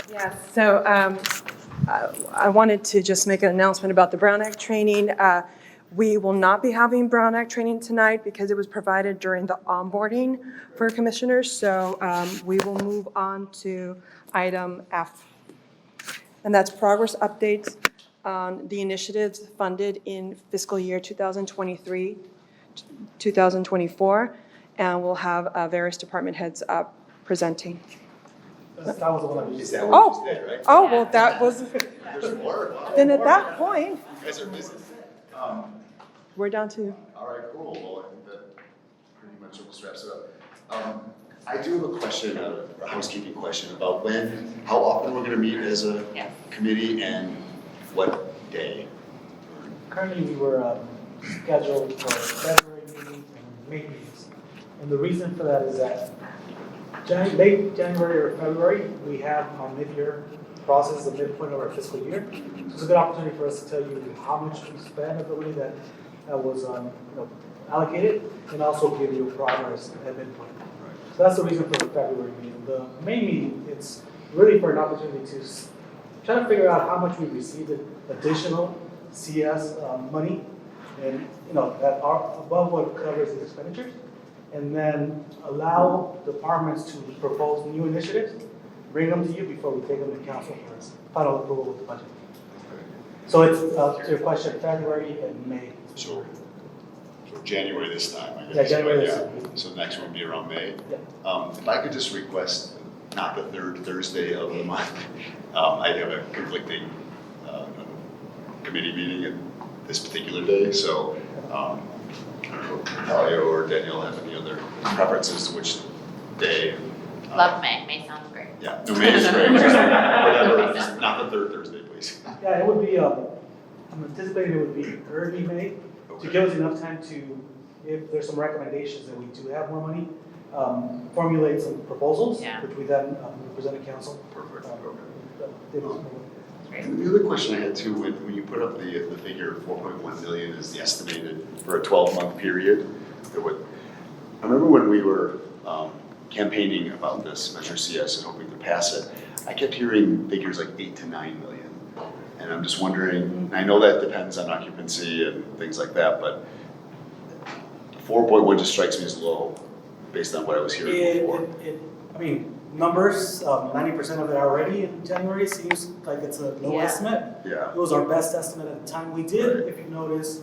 Yes, so I wanted to just make an announcement about the Brown Act training. We will not be having Brown Act training tonight because it was provided during the onboarding for commissioners. So we will move on to item F. And that's progress updates on the initiatives funded in fiscal year 2023, 2024. And we'll have various department heads presenting. That was the one I was Is that what you did, right? Oh, well, that was, There's more? Wow. then at that point, You guys are busy. we're down to. All right, cool. Well, I think that pretty much almost wraps it up. I do have a question, a housekeeping question about how often we're gonna meet as a committee and what day? Currently, we were scheduled for February meetings and May meetings. And the reason for that is that late January or February, we have our mid-year process, the midpoint of our fiscal year. So it's a good opportunity for us to tell you how much we spent of the money that was allocated, and also give you progress at midpoint. So that's the reason for the February meeting. The May meeting, it's really for an opportunity to try to figure out how much we received additional CS money, and that are above what covers the expenditures, and then allow departments to propose new initiatives, bring them to you before we take them to council for final approval of the budget. So it's to your question, February and May. So January this time, I guess. Yeah, January this Yeah. time. So next one will be around May. Yeah. If I could just request, not the third Thursday of the month, I have a conflicting committee meeting at this particular day, so I don't know if Natalia or Danielle have any other preferences to which day? Love May. May sounds great. Yeah, no, May is great, whatever, just not the third Thursday, please. Yeah, it would be, I'm anticipating it would be early May, to give us enough time to, if there's some recommendations that we do have more money, formulate some proposals, Yeah. which we then present to council. Perfect, Great. And the other question I had too, when you put up the figure 4.1 million is the estimated for a 12-month period, I remember when we were campaigning about this Measure CS and hoping to pass it, I kept hearing figures like 8 to 9 million. And I'm just wondering, and I know that depends on occupancy and things like that, but 4.1 just strikes me as low based on what I was hearing before. I mean, numbers, 90% of it already in January seems like it's a low Yeah. estimate. Yeah. It was our best estimate at the time. We did, if you notice,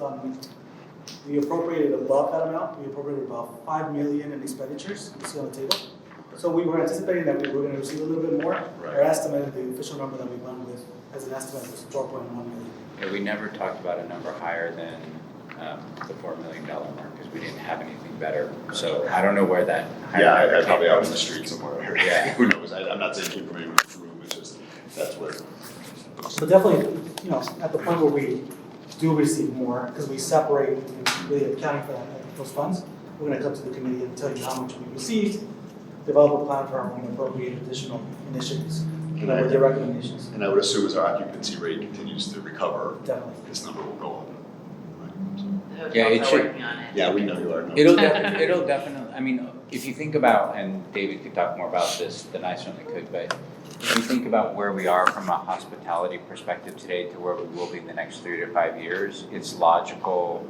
we appropriated above that amount. We appropriated about 5 million in expenditures, you see on the table. So we were anticipating that we were gonna receive a little bit more. Our estimate, the official number that we went with as an estimate was 4.1 million. Yeah, we never talked about a number higher than the $4 million mark because we didn't have anything better. So I don't know where that. Yeah, higher I probably came out in from. the street somewhere. Yeah. Who knows? I'm not saying it came from anyone in the room, it's just, that's where. So definitely, you know, at the point where we do receive more, because we separate really accounting for those funds, we're gonna come to the committee and tell you how much we received, develop a plan for our own appropriate additional initiatives, you know, with your recommendations. And I would assume as our occupancy rate continues to recover, Definitely. this number will go up. The Yeah, it hotels are should- working on it. Yeah, we know you are. No. It'll definitely, I mean, if you think about, and David could talk more about this than I certainly could, but if you think about where we are from a hospitality perspective today to where we will be in the next 3 to 5 years, it's logical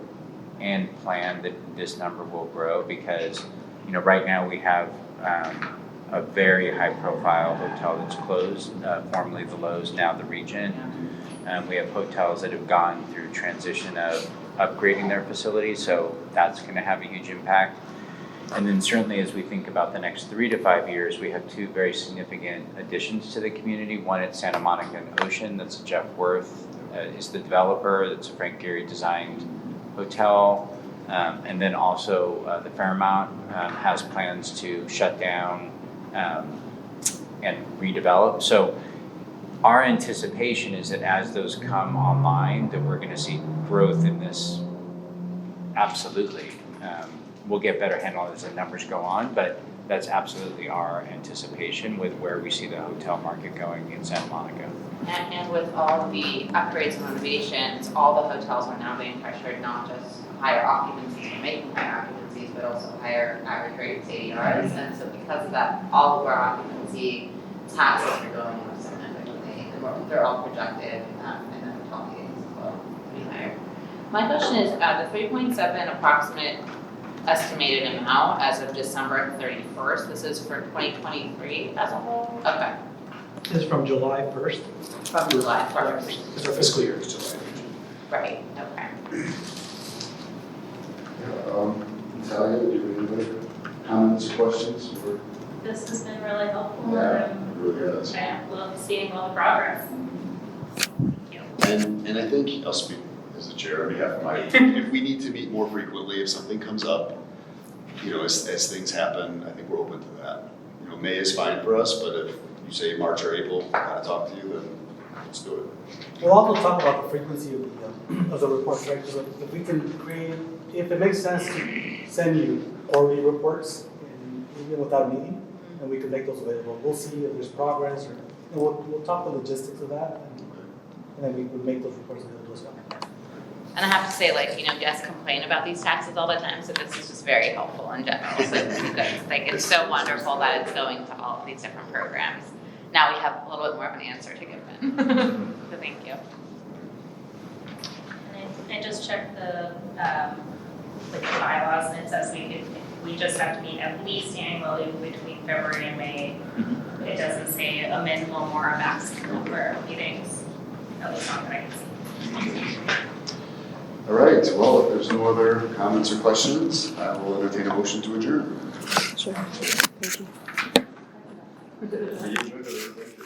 and planned that this number will grow because, you know, right now we have a very high-profile hotel that's closed, formerly the Lowe's, now the Regent. We have hotels that have gone through transition of upgrading their facilities, so that's going to have a huge impact. And then certainly as we think about the next 3 to 5 years, we have 2 very significant additions to the community. One at Santa Monica and Ocean, that's Jeff Worth is the developer, that's a Frank Gehry designed hotel. And then also the Fairmount has plans to shut down and redevelop. So our anticipation is that as those come online, that we're going to see growth in this. Absolutely. We'll get better handle as the numbers go on, but that's absolutely our anticipation with where we see the hotel market going in Santa Monica. And with all the upgrades and renovations, all the hotels are now being pressured, not just higher occupancies, making higher occupancies, but also higher average rates, ADRs. And so because of that, all of our occupancy taxes are going up significantly. And they're all projected, and then the top gains as well, pretty higher. My question is, the 3.7 approximate estimated amount as of December 31st, this is for 2023 as a whole? Okay. This is from July 1st. From July 1st. Because our fiscal year is July. Right, okay. Natalia, do you have any other comments, questions? Or? This has been really helpful. Yeah, it really has. I love seeing all the progress. And I think, I'll speak as the chair on behalf of my, if we need to meet more frequently, if something comes up, you know, as things happen, I think we're open to that. You know, May is fine for us, but if you say March or April, I want to talk to you, then let's do it. We'll also talk about the frequency of the reports, right? Because if we can create, if it makes sense to send you quarterly reports, even without a meeting, and we can make those available. We'll see if there's progress, or and we'll talk the logistics of that, and then we would make those reports available as well. And I have to say, like, you know, guests complain about these taxes all the time, so this is just very helpful in general. So it's so wonderful that it's going to all of these different programs. Now we have a little bit more of an answer to give them. So thank you. And I just checked the bylaws, and it says we just have to meet at least annually between February and May. It doesn't say a minimum or a maximum for meetings, at least not that I can see. All right, well, if there's no other comments or questions, I will entertain a motion to adjourn. Sure. Thank you. Thank you.